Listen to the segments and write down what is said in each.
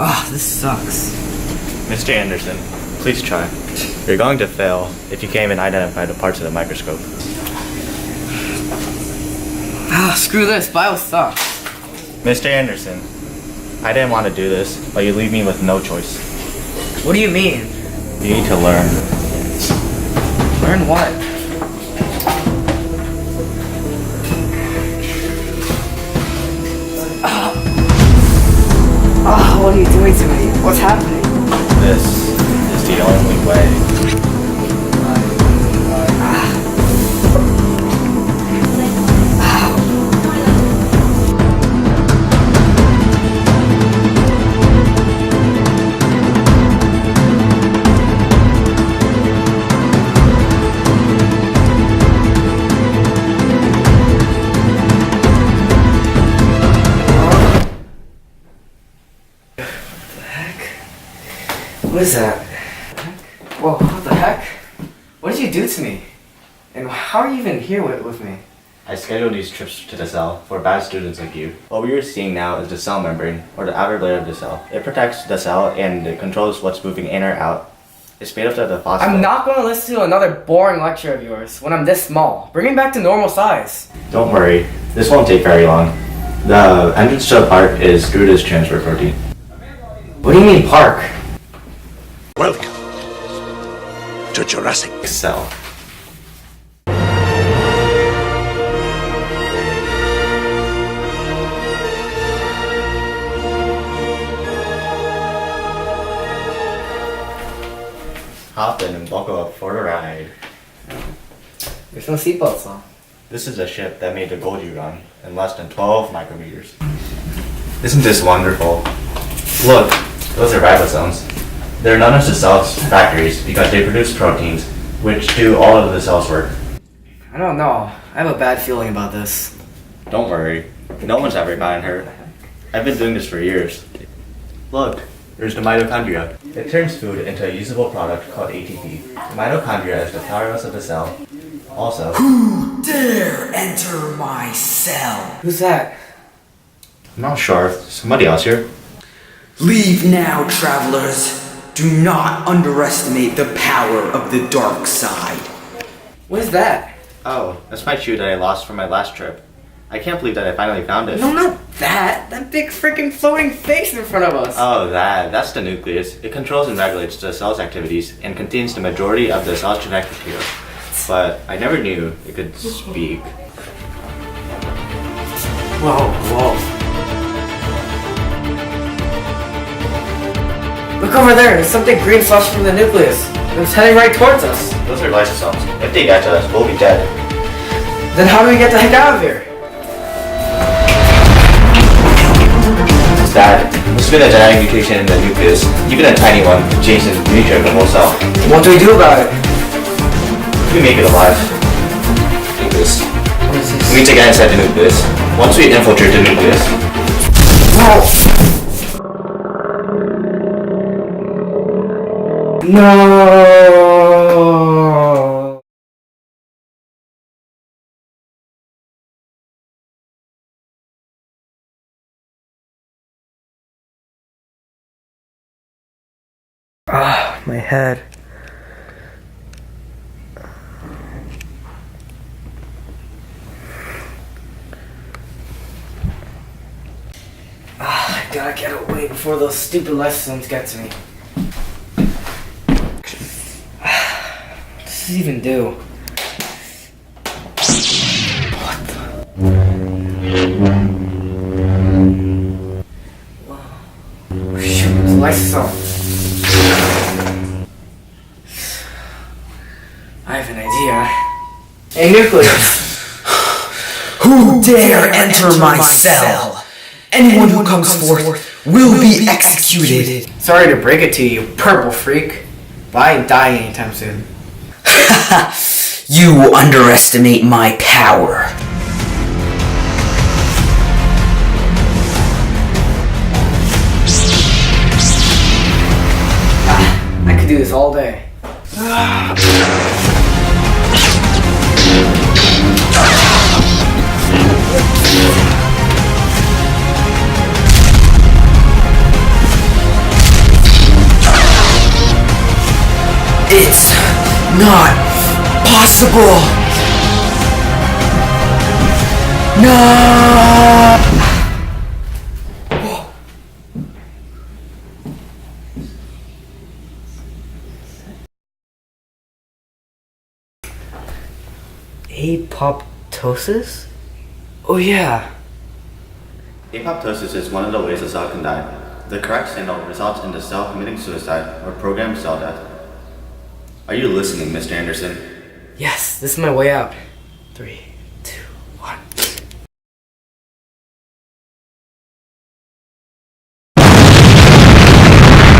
Ah, this sucks. Mr. Anderson, please try. You're going to fail if you can't even identify the parts of the microscope. Ah, screw this. Bio sucks. Mr. Anderson, I didn't want to do this, but you leave me with no choice. What do you mean? You need to learn. Learn what? Ah, what are you doing to me? What's happening? This is the only way. What is that? Whoa, what the heck? What did you do to me? And how are you even here with me? I scheduled these trips to the cell for bad students like you. What we are seeing now is the cell membrane, or the outer layer of the cell. It protects the cell and it controls what's moving in or out. It's made up of the phosphate. I'm not going to listen to another boring lecture of yours when I'm this small. Bring me back to normal size. Don't worry, this won't take very long. The entrance to the park is through this transfer protein. What do you mean park? Welcome to Jurassic. Cell. Hop in and buckle up for the ride. There's no seatbelts on. This is a ship that made the Golgi run in less than 12 micrometers. Isn't this wonderful? Look, those are ribosomes. They're known as the cell's factories because they produce proteins, which do all of the cell's work. I don't know. I have a bad feeling about this. Don't worry, no one's ever gotten hurt. I've been doing this for years. Look, there's the mitochondria. It turns food into a usable product called ATP. The mitochondria is the powerhouse of the cell. Also, Who dare enter my cell? Who's that? I'm not sure. Somebody else here? Leave now, travelers. Do not underestimate the power of the dark side. What is that? Oh, that's my shoe that I lost from my last trip. I can't believe that I finally found it. No, not that. That big freaking floating face in front of us. Oh, that's the nucleus. It controls and regulates the cell's activities and contains the majority of the cell's genetic material. But I never knew it could speak. Whoa. Look over there. There's something green flushing from the nucleus. It's heading right towards us. Those are lysosomes. If they get to us, we'll be dead. Then how do we get the heck out of here? Dad, there's been a genetic mutation in the nucleus, even a tiny one, changes the nature of the whole cell. What do we do about it? We make it alive. Nucleus. What is this? We need to get inside the nucleus. Once we infiltrate the nucleus, No. Ah, my head. Ah, I gotta get away before those stupid lysosomes get to me. What does this even do? What the? Whoa. Shoot, it's a lysosome. I have an idea. Hey, Nucleus! Who dare enter my cell? Anyone who comes forth will be executed. Sorry to break it to you, purple freak, but I ain't dying anytime soon. You underestimate my power. I could do this all day. Not possible! No! Apoptosis? Oh yeah. Apoptosis is one of the ways a cell can die. The correct signal results in the cell committing suicide or programmed cell death. Are you listening, Mr. Anderson? Yes, this is my way out. 3, 2, 1.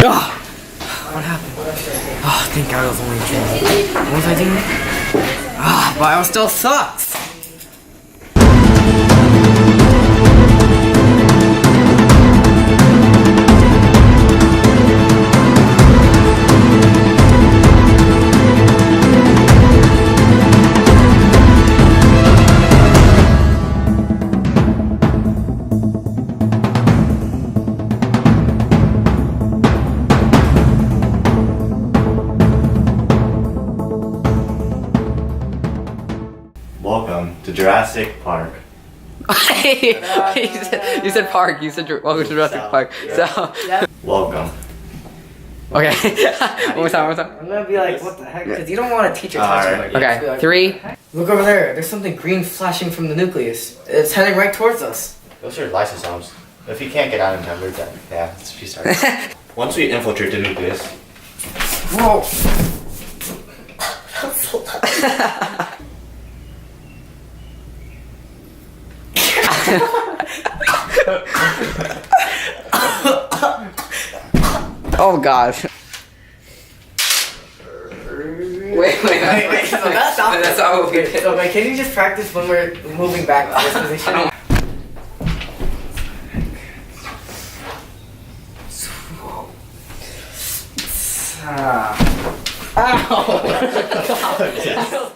Oh, what happened? Oh, thank God it was only a dream. What was I doing? Ah, but I was still sucks. Welcome to Jurassic Park. You said park. You said welcome to Jurassic Park. So Welcome. okay. one more time. I'm gonna be like, what the heck? Because you don't want to teach a Alright. touch. Okay. 3. Look over there. There's something green flashing from the nucleus. It's heading right towards us. Those are lysosomes. If you can't get out in time, we're dead. Yeah, she started. Once we infiltrate the nucleus, Whoa. Oh God. Wait. So that's not moving. So wait, can you just practice when we're moving back to this position? Ow.